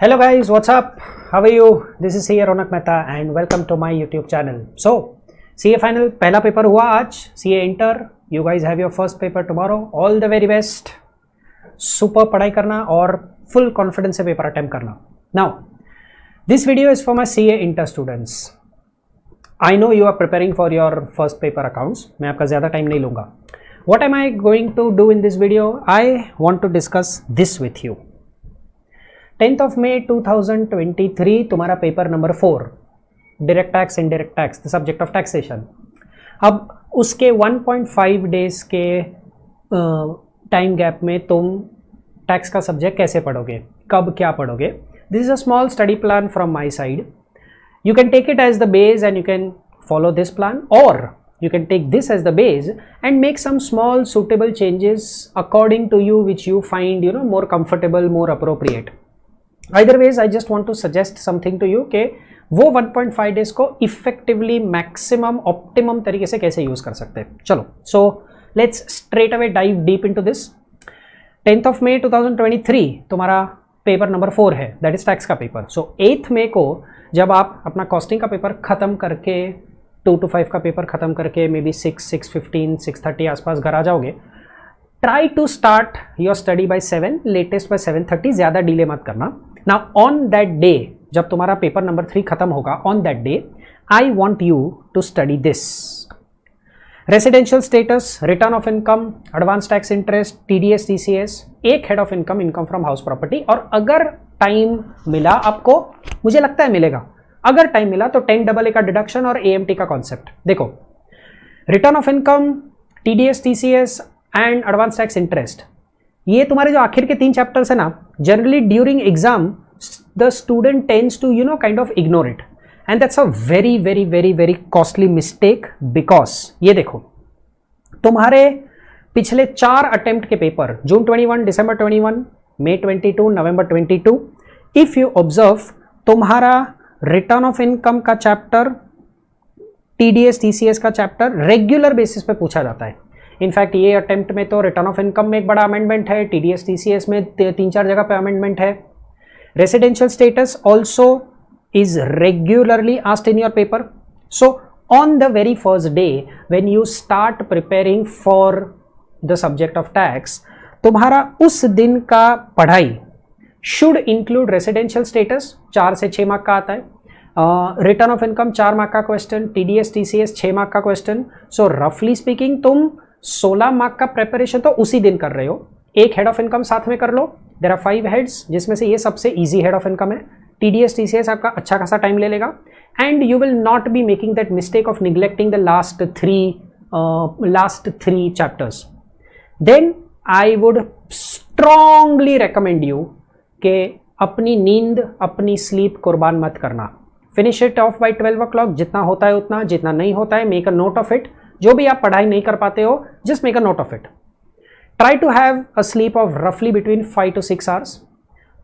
Hello guys, what's up? How are you? This is CA Ronak Mehta and welcome to my YouTube channel. So, CA final पहला paper हुआ आज, CA Inter. You guys have your first paper tomorrow. All the very best. Super पढ़ाई करना और full confidence से paper attempt करना. Now, this video is for my CA Inter students. I know you are preparing for your first paper accounts. मैं आपका ज़्यादा time नहीं लूँगा. What am I going to do in this video? I want to discuss this with you. 10th of May 2023 तुम्हारा paper number 4 direct tax indirect tax the subject of taxation. अब उसके 1.5 days के time gap में तुम tax का subject कैसे पढ़ोगे, कब क्या पढ़ोगे. This is a small study plan from my side. You can take it as the base and you can follow this plan, और you can take this as the base and make some small suitable changes according to you which you find more comfortable, more appropriate. Either ways I just want to suggest something to you कि वो 1.5 days को effectively maximum optimum तरीके से कैसे use कर सकते हैं. चलो, so let's straight away dive deep into this. 10th of May 2023 तुम्हारा पेपर नंबर 4 है, that is टैक्स का पेपर. So 8th May को जब आप अपना कॉस्टिंग का पेपर ख़त्म करके 2 to 5 का पेपर ख़त्म करके मे बी 6:15 6:30 आसपास घर आ जाओगे, try to start your study by 7, latest by 7:30. ज़्यादा डिले मत करना. नाउ ऑन दैट डे जब तुम्हारा पेपर नंबर 3 खत्म होगा, on that day I want you to study this: residential status, return of income, advance tax interest, TDS TCS, एक head of income, income from house property. और अगर time मिला आपको, मुझे लगता है मिलेगा, अगर टाइम मिला तो 10AA का डिडक्शन और AMT का कॉन्सेप्ट. देखो, return of income, TDS TCS and advance tax interest, ये तुम्हारे जो आखिर के 3 चैप्टर्स है ना, generally during exam the student tends to kind of ignore it, and that's a very very very very costly mistake. Because ये देखो, तुम्हारे पिछले 4 अटेम्प्ट के पेपर, जून 21, दिसंबर 21, मई 22, नवंबर 22, इफ यू ऑब्जर्व, तुम्हारा रिटर्न ऑफ इनकम का चैप्टर, TDS TCS का चैप्टर रेगुलर बेसिस पे पूछा जाता है. इनफैक्ट ये अटेम्प्ट में तो रिटर्न ऑफ इनकम में एक बड़ा अमेंडमेंट है, TDS TCS में 3-4 जगह पे अमेंडमेंट है. Residential status also is regularly asked in your paper. So on the very first day when you start preparing for the subject of tax, तुम्हारा उस दिन का पढ़ाई शुड इंक्लूड रेसिडेंशियल स्टेटस, 4 से 6 मार्क का आता है, रिटर्न ऑफ इनकम 4 मार्क का क्वेश्चन, TDS TCS 6 मार्क का क्वेश्चन. सो रफली स्पीकिंग तुम 16 मार्क का प्रेपरेशन तो उसी दिन कर रहे हो. एक हेड ऑफ इनकम साथ में कर लो. देयर आर 5 हेड्स, जिसमें से ये सबसे इजी हेड ऑफ इनकम है. TDS TCS आपका अच्छा खासा टाइम ले लेगा, and you will not be making that mistake of neglecting the last three chapters. Then I would strongly recommend you कि अपनी नींद, अपनी स्लीप कुर्बान मत करना. Finish it off by 12 o'clock. जितना होता है उतना, जितना नहीं होता है make a note of it. जो भी आप पढ़ाई नहीं कर पाते हो, just make a note of it. Try to have a sleep of रफली between 5 to 6 hours.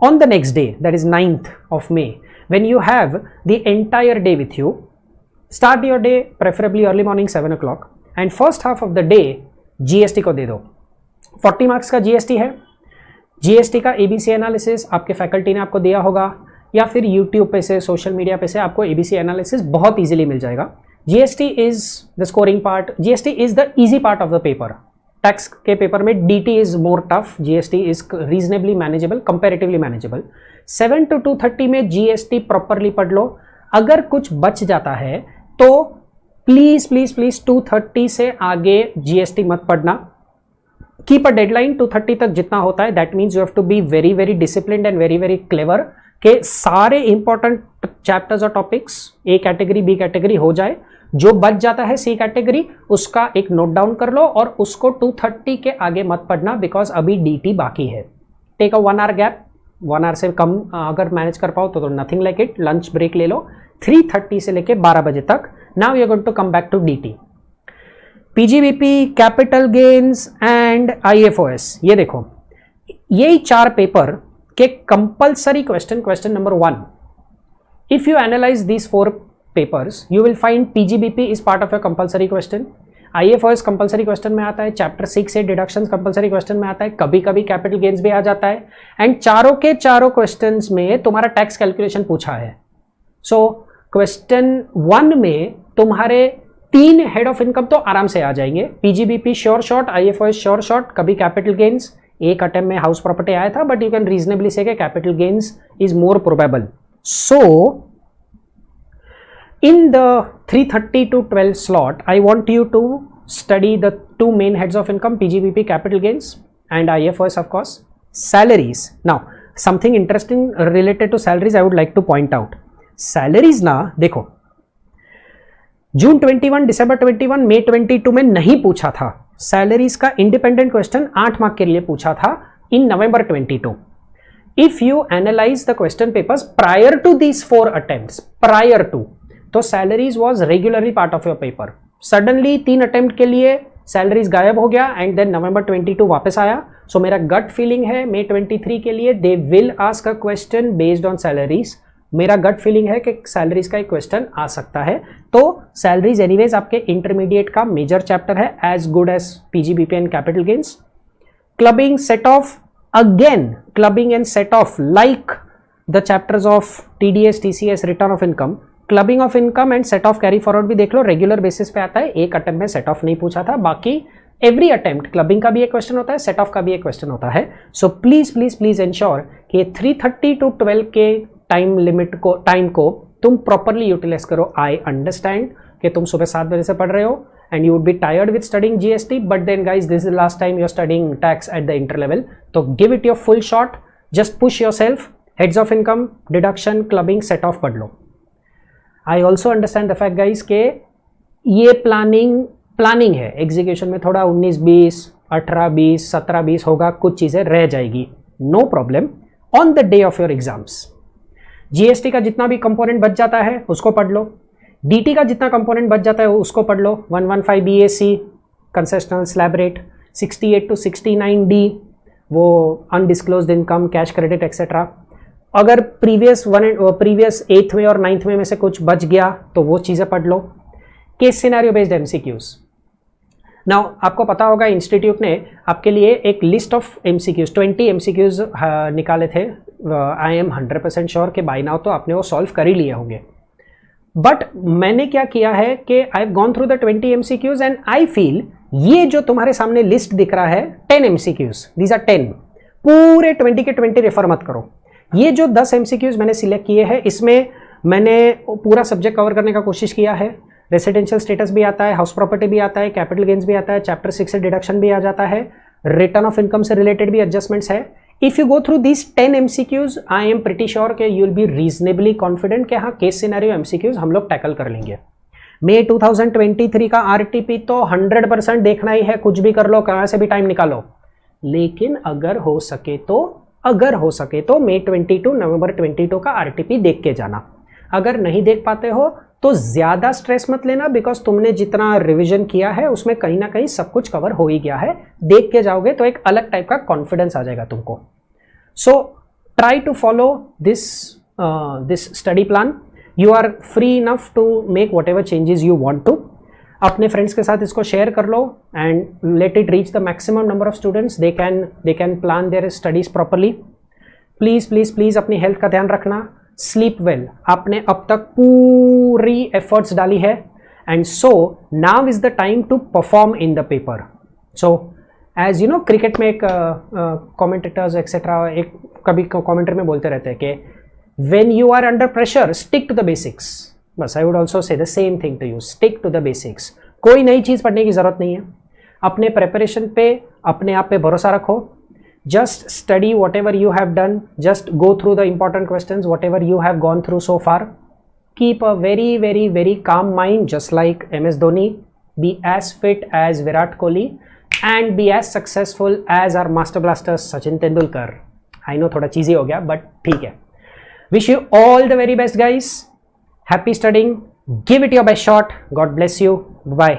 On the next day, that is 9th of May, when you have the entire day with you, start your day preferably early morning 7 o'clock, and first half of the day GST को दे दो. 40 marks का GST है. GST का ABC analysis आपके faculty ने आपको दिया होगा, या फिर यूट्यूब पे से, सोशल मीडिया पे से आपको ABC एनालिसिस बहुत इजीली मिल जाएगा. GST is the scoring part, GST is the easy part of the paper. Tax के पेपर में DT is more tough, GST is reasonably manageable, comparatively manageable. 7 to 2:30 में GST properly पढ़ लो. अगर कुछ बच जाता है तो प्लीज प्लीज प्लीज 2:30 से आगे GST मत पढ़ना. कीप अ डेडलाइन 2:30 तक जितना होता है. That means you have to be very very disciplined and very very clever के सारे इंपॉर्टेंट चैप्टर्स और topics A category B category हो जाए. जो बच जाता है C कैटेगरी, उसका एक नोट डाउन कर लो और उसको 2:30 के आगे मत पढ़ना, बिकॉज अभी DT बाकी है. Take a 1 hour gap, 1 hour से कम अगर मैनेज कर पाओ तो nothing like it. Lunch break ले लो 3:30 से लेके 12 बजे तक. Now you are going to come back to DT. PGBP, capital gains and IFOS. ये देखो, यही 4 पेपर के compulsory question number 1. If you analyse these 4 papers, you will find PGBP is part of a compulsory question. IFOS compulsory question में आता है, chapter 6 से deductions compulsory question में आता है, कभी कभी कैपिटल गेन्स भी आ जाता है, एंड चारों के चारों क्वेश्चंस में तुम्हारा टैक्स कैलकुलेशन पूछा है. सो क्वेश्चन 1 में तुम्हारे 3 हेड ऑफ इनकम तो आराम से आ जाएंगे. PGBP sure shot, IFOS sure shot, कभी कैपिटल गेन्स. एक अटेम्प्ट में हाउस प्रॉपर्टी आया था, बट यू कैन रीजनेबली से capital gains is more probable. So in the 3:30 to 12 slot, I want you to study the 2 main heads of income, PGBP capital gains and IFOS of course. Salaries. Now something interesting related to salaries I would like to point out. Salaries ना देखो, जून 21, दिसंबर 21, मई 22 में नहीं पूछा था. Salaries का independent question 8 mark के लिए पूछा था इन नवंबर 22. If you analyze the question papers prior to these 4 attempts, prior to, तो salaries was regularly part of your paper. Suddenly 3 attempt के लिए सैलरीज गायब हो गया एंड देन नवंबर 22 वापस आया. सो मेरा गट फीलिंग है मई 23 के लिए they will ask a question based on salaries. मेरा गट फीलिंग है कि सैलरीज का एक क्वेश्चन आ सकता है. तो सैलरीज एनीवेज आपके इंटरमीडिएट का मेजर चैप्टर है, as good as PGBP and capital gains. Clubbing set off, again clubbing and set off like the chapters of TDS, TCS, return of income. Clubbing of income and set off carry forward भी देख लो, regular basis पे आता है. एक attempt में set of नहीं पूछा था, बाकी एवरी अटेम्प्ट क्लबिंग का भी एक क्वेश्चन होता है, सेट ऑफ का भी एक क्वेश्चन होता है. So please please please ensure कि 3:30 to 12 के टाइम को तुम प्रॉपरली यूटिलाइज करो. आई अंडरस्टैंड कि तुम सुबह 7 बजे से पढ़ रहे हो and you would be tired with studying GST, but then guys this is the last time you are studying tax at the inter level. तो give it your full shot, just push yourself. Heads of income, deduction, clubbing, set off पढ़ लो. I also understand the fact guys के ये planning है, execution में थोड़ा 19-20, 18-20, 17-20 होगा, कुछ चीज़ें रह जाएगी. No problem. On the day of your exams GST का जितना भी कंपोनेंट बच जाता है उसको पढ़ लो. DT का जितना कंपोनेंट बच जाता है उसको पढ़ लो. 115 BAC concessional slab rate, 68 to 69D वो undisclosed income, cash credit etcetera. अगर प्रीवियस 8th में और 9th में से कुछ बच गया तो वो चीज़ें पढ़ लो. Case scenario based MCQs. Now आपको पता होगा इंस्टीट्यूट ने आपके लिए एक लिस्ट ऑफ MCQs 20 MCQs निकाले थे. आई एम 100% श्योर कि बाय नाउ तो आपने वो सॉल्व कर ही लिए होंगे. बट मैंने क्या किया है कि I have gone through the 20 MCQs and I feel ये जो तुम्हारे सामने लिस्ट दिख रहा है 10 MCQs, दीज आर 10. पूरे 20 के 20 रेफर मत करो. ये जो 10 MCQs मैंने सिलेक्ट किए हैं इसमें मैंने पूरा सब्जेक्ट कवर करने का कोशिश किया है. रेसिडेंशियल स्टेटस भी आता है, हाउस प्रॉपर्टी भी आता है, कैपिटल गेन्स भी आता है, चैप्टर 6 से डिडक्शन भी आ जाता है, रिटर्न ऑफ इनकम से रिलेटेड भी एडजस्टमेंट्स है. If you go through these 10 MCQs I am pretty sure कि you will be reasonably confident कि हाँ केस सिनेरियो MCQs हम लोग टैकल कर लेंगे. मई 2023 का RTP तो 100% देखना ही है, कुछ भी कर लो, कहाँ से भी टाइम निकालो. लेकिन अगर हो सके तो मई 22 नवंबर 22 का RTP देख के जाना. अगर नहीं देख पाते हो तो ज़्यादा स्ट्रेस मत लेना, बिकॉज तुमने जितना रिवीजन किया है उसमें कहीं ना कहीं सब कुछ कवर हो ही गया है. देख के जाओगे तो एक अलग टाइप का कॉन्फिडेंस आ जाएगा तुमको. So try to follow this study plan. You are free enough to make whatever changes you want to. अपने फ्रेंड्स के साथ इसको शेयर कर लो and let it reach the maximum number of students. They can plan their studies properly. Please please please अपनी health का ध्यान रखना. Sleep well. आपने अब तक पूरी एफर्ट्स डाली है and so now is the time to perform in the paper. So as you know cricket में एक कमेंटेटर्स एक्सेट्रा एक कभी कमेंटर में बोलते रहते हैं कि when you are under pressure stick to the basics. बस I would also say the same thing to you, stick to the basics. कोई नई चीज़ पढ़ने की ज़रूरत नहीं है. अपने प्रेपरेशन पे अपने आप पे भरोसा रखो. Just study whatever you have done. Just go through the important questions, whatever you have gone through so far. Keep a very, very, very calm mind, just like MS Dhoni. Be as fit as Virat Kohli and be as successful as our master blaster Sachin Tendulkar. I know थोड़ा cheesy हो गया, but ठीक है. Wish you all the very best, guys. Happy studying. Give it your best shot. God bless you. Bye.